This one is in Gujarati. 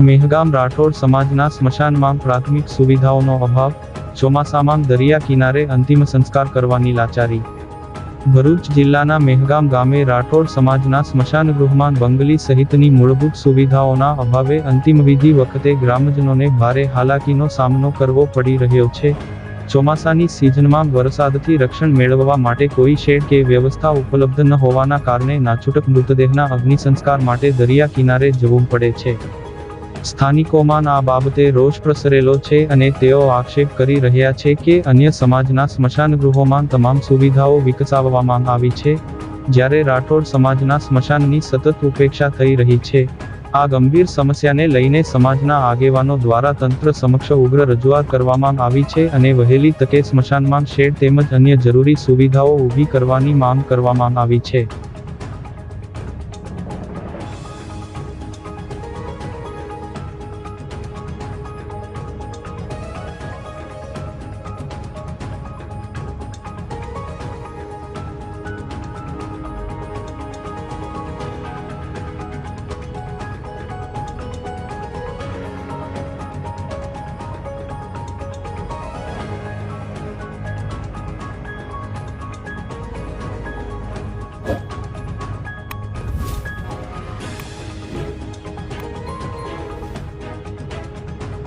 મેહગામ રાઠોડ સમાજના સ્મશાનમાં પ્રાથમિક સુવિધાઓનો અભાવ, ચોમાસામાં દરિયા કિનારે અંતિમ સંસ્કાર કરવાની લાચારી। ભરૂચ જિલ્લાના મેહગામ ગામે રાઠોડ સમાજના સ્મશાનગૃહમાં બંગલી સહિતની મૂળભૂત સુવિધાઓના અભાવે અંતિમવિધિ વખતે ગ્રામજનોને ભારે હાલાકીનો સામનો કરવો પડી રહ્યો છે। ચોમાસાની સિઝનમાં વરસાદથી રક્ષણ મેળવવા માટે કોઈ શેડ કે વ્યવસ્થા ઉપલબ્ધ ન હોવાના કારણે નાછૂટક મૃતદેહના અગ્નિસંસ્કાર માટે દરિયા કિનારે જવું પડે છે। સ્થાનિકોમાં આ બાબતે રોષ પ્રસરેલો છે અને તેઓ આક્ષેપ કરી રહ્યા છે કે અન્ય સમાજના સ્મશાનગૃહોમાં તમામ સુવિધાઓ વિકસાવવામાં આવી છે, જ્યારે રાઠોડ સમાજના સ્મશાનની સતત ઉપેક્ષા થઈ રહી છે। આ ગંભીર સમસ્યાને લઈને સમાજના આગેવાનો દ્વારા તંત્ર સમક્ષ ઉગ્ર રજૂઆત કરવામાં આવી છે અને વહેલી તકે સ્મશાનમાં શેડ તેમજ અન્ય જરૂરી સુવિધાઓ ઊભી કરવાની માંગ કરવામાં આવી છે।